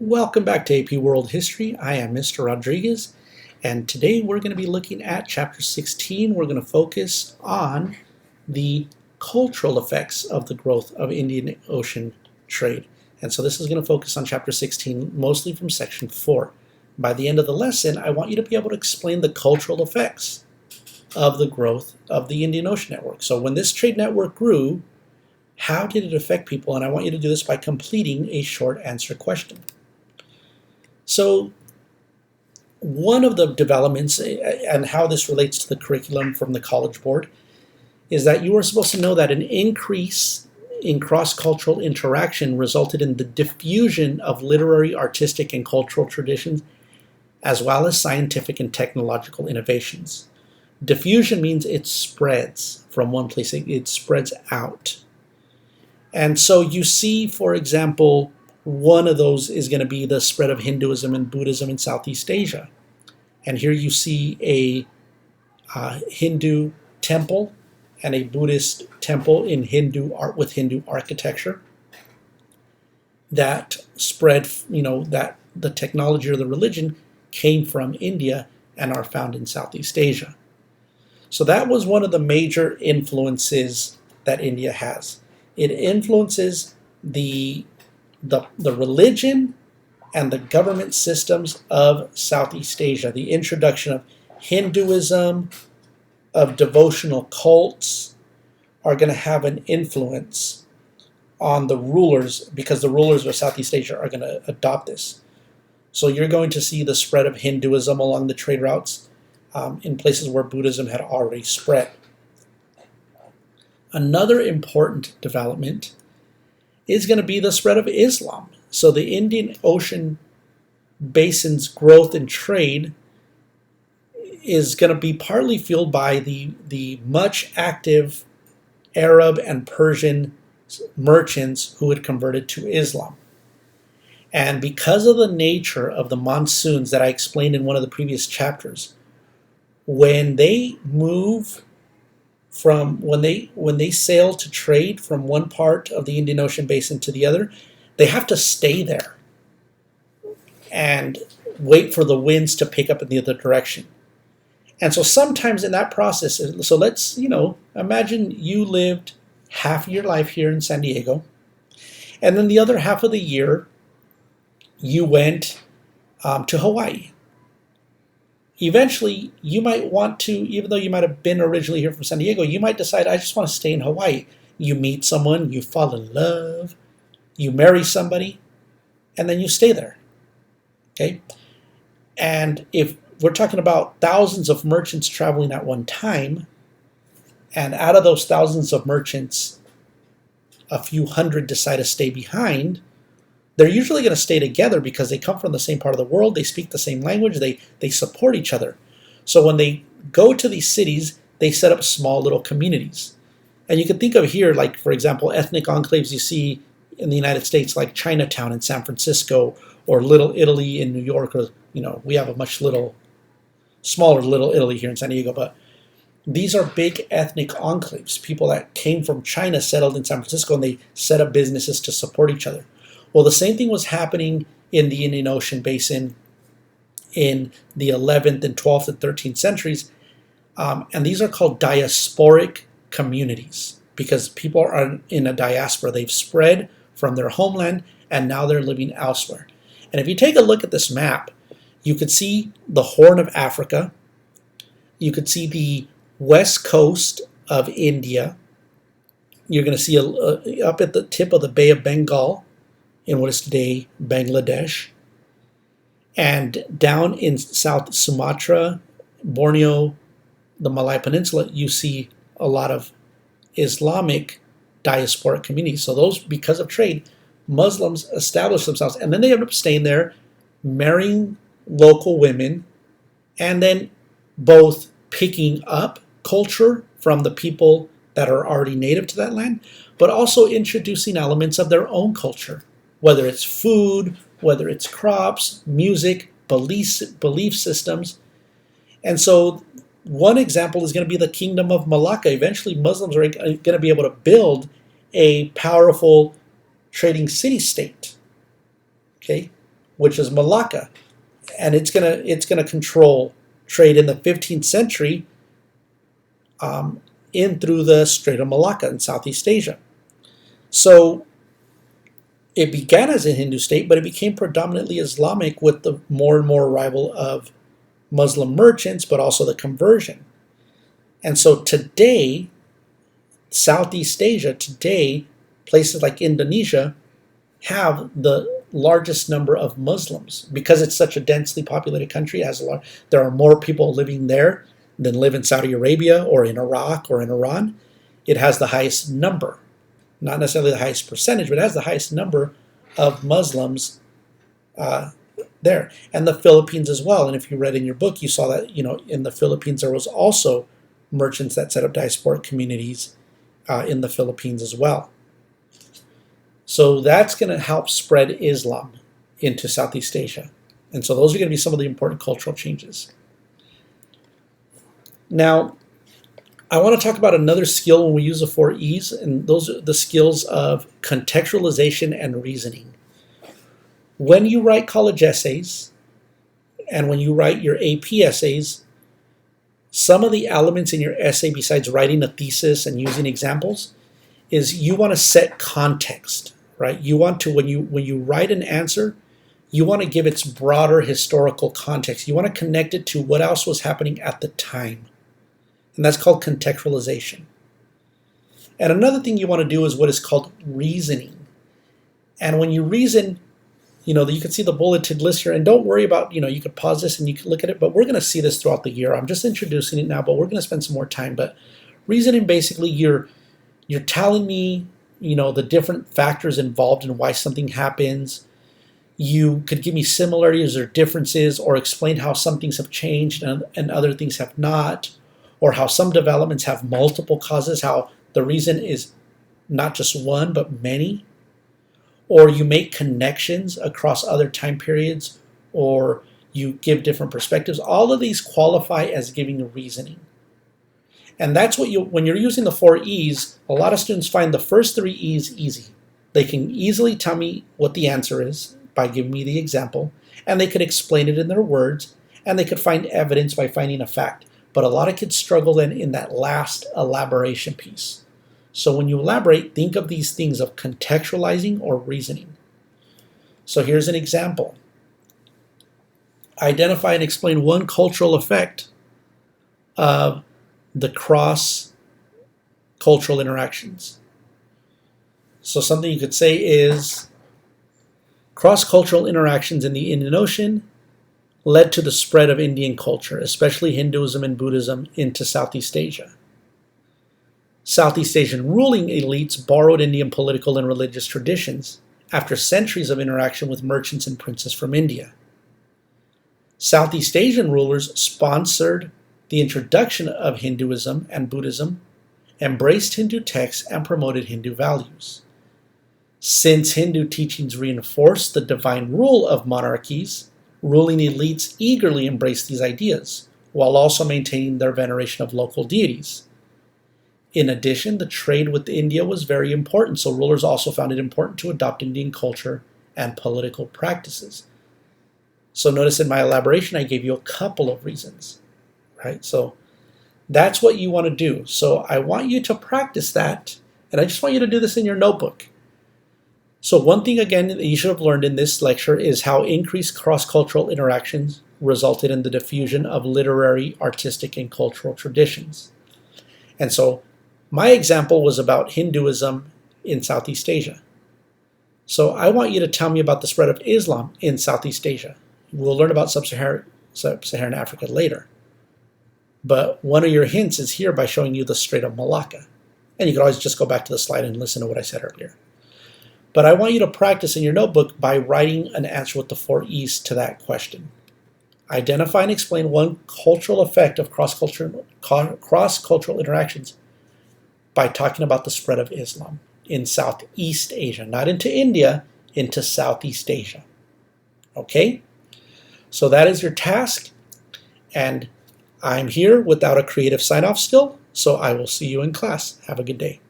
Welcome back to AP World History. I am Mr. Rodriguez, and today we're going to be looking at Chapter 16. We're going to focus on the cultural effects of the growth of Indian Ocean trade. And so this is going to focus on Chapter 16, mostly from Section 4. By the end of the lesson, I want you to be able to explain the cultural effects of the growth of the Indian Ocean network. So when this trade network grew, how did it affect people? And I want you to do this by completing a short answer question. So one of the developments and how this relates to the curriculum from the College Board is that you are supposed to know that an increase in cross-cultural interaction resulted in the diffusion of literary, artistic, and cultural traditions, as well as scientific and technological innovations. Diffusion means it spreads from one place, it spreads out. And so you see, for example, one of those is going to be the spread of Hinduism and Buddhism in Southeast Asia. And here you see a Hindu temple and a Buddhist temple in Hindu art with Hindu architecture that spread, that the technology or the religion came from India and are found in Southeast Asia. So that was one of the major influences that India has. It influences the religion and the government systems of Southeast Asia. The introduction of Hinduism, of devotional cults, are going to have an influence on the rulers because the rulers of Southeast Asia are going to adopt this. So you're going to see the spread of Hinduism along the trade routes in places where Buddhism had already spread. Another important development is going to be the spread of Islam. So the Indian Ocean basin's growth and trade is going to be partly fueled by the much active Arab and Persian merchants who had converted to Islam. And because of the nature of the monsoons that I explained in one of the previous chapters, when they move from when they sail to trade from one part of the Indian Ocean basin to the other, they have to stay there and wait for the winds to pick up in the other direction. And so sometimes in that process, so let's, imagine you lived half of your life here in San Diego, and then the other half of the year you went to Hawaii. Eventually, you might want to, even though you might have been originally here from San Diego, you might decide, I just want to stay in Hawaii. You meet someone, you fall in love, you marry somebody, and then you stay there. Okay? And if we're talking about thousands of merchants traveling at one time, and out of those thousands of merchants, a few hundred decide to stay behind, they're usually going to stay together because they come from the same part of the world, they speak the same language, they support each other. So when they go to these cities, they set up small little communities. And you can think of here, like, for example, ethnic enclaves you see in the United States, like Chinatown in San Francisco, or Little Italy in New York, or, we have a much smaller Little Italy here in San Diego, but these are big ethnic enclaves. People that came from China settled in San Francisco, and they set up businesses to support each other. Well, the same thing was happening in the Indian Ocean basin in the 11th and 12th and 13th centuries. And these are called diasporic communities because people are in a diaspora. They've spread from their homeland and now they're living elsewhere. And if you take a look at this map, you could see the Horn of Africa. You could see the west coast of India. You're going to see up at the tip of the Bay of Bengal in what is today Bangladesh, and down in South Sumatra, Borneo, the Malay Peninsula, you see a lot of Islamic diasporic communities. So those, because of trade, Muslims established themselves, and then they ended up staying there, marrying local women, and then both picking up culture from the people that are already native to that land, but also introducing elements of their own culture, whether it's food, whether it's crops, music, belief systems. And so one example is going to be the Kingdom of Malacca. Eventually, Muslims are going to be able to build a powerful trading city-state. Okay? which is Malacca, and it's gonna control trade in the 15th century in through the Strait of Malacca in Southeast Asia. So it began as a Hindu state, but it became predominantly Islamic with the more and more arrival of Muslim merchants, but also the conversion. And so today, Southeast Asia, places like Indonesia have the largest number of Muslims because it's such a densely populated country. There are more people living there than live in Saudi Arabia or in Iraq or in Iran. It has the highest number, not necessarily the highest percentage, but it has the highest number of Muslims there. And the Philippines as well. And if you read in your book, you saw that, in the Philippines there was also merchants that set up diasporic communities in the Philippines as well. So that's going to help spread Islam into Southeast Asia. And so those are going to be some of the important cultural changes. Now, I want to talk about another skill when we use the 4 E's, and those are the skills of contextualization and reasoning. When you write college essays and when you write your AP essays, some of the elements in your essay, besides writing a thesis and using examples, is you want to set context, right? You want to, when you write an answer, you want to give its broader historical context. You want to connect it to what else was happening at the time. And that's called contextualization. And another thing you want to do is what is called reasoning. And when you reason, you can see the bulleted list here. And don't worry about, you could pause this and you can look at it, but we're going to see this throughout the year. I'm just introducing it now, but we're going to spend some more time. But reasoning, basically, you're telling me, the different factors involved in why something happens. You could give me similarities or differences, or explain how some things have changed and other things have not, or how some developments have multiple causes, how the reason is not just one, but many. Or you make connections across other time periods, or you give different perspectives. All of these qualify as giving reasoning. And that's what when you're using the 4 E's, a lot of students find the first 3 E's easy. They can easily tell me what the answer is by giving me the example, and they could explain it in their words, and they could find evidence by finding a fact. But a lot of kids struggle then in that last elaboration piece. So when you elaborate, think of these things of contextualizing or reasoning. So here's an example. Identify and explain one cultural effect of the cross-cultural interactions. So something you could say is, cross-cultural interactions in the Indian Ocean led to the spread of Indian culture, especially Hinduism and Buddhism, into Southeast Asia. Southeast Asian ruling elites borrowed Indian political and religious traditions after centuries of interaction with merchants and princes from India. Southeast Asian rulers sponsored the introduction of Hinduism and Buddhism, embraced Hindu texts, and promoted Hindu values. Since Hindu teachings reinforced the divine rule of monarchies, ruling elites eagerly embraced these ideas, while also maintaining their veneration of local deities. In addition, the trade with India was very important, so rulers also found it important to adopt Indian culture and political practices. So notice in my elaboration, I gave you a couple of reasons, right? So that's what you want to do. So I want you to practice that, and I just want you to do this in your notebook. So one thing, again, that you should have learned in this lecture is how increased cross-cultural interactions resulted in the diffusion of literary, artistic, and cultural traditions. And so my example was about Hinduism in Southeast Asia. So I want you to tell me about the spread of Islam in Southeast Asia. We'll learn about Sub-Saharan Africa later. But one of your hints is here by showing you the Strait of Malacca. And you can always just go back to the slide and listen to what I said earlier. But I want you to practice in your notebook by writing an answer with the 4 E's to that question. Identify and explain one cultural effect of cross-cultural interactions by talking about the spread of Islam in Southeast Asia, not into India, into Southeast Asia. Okay? So that is your task, and I'm here without a creative sign-off still, so I will see you in class. Have a good day.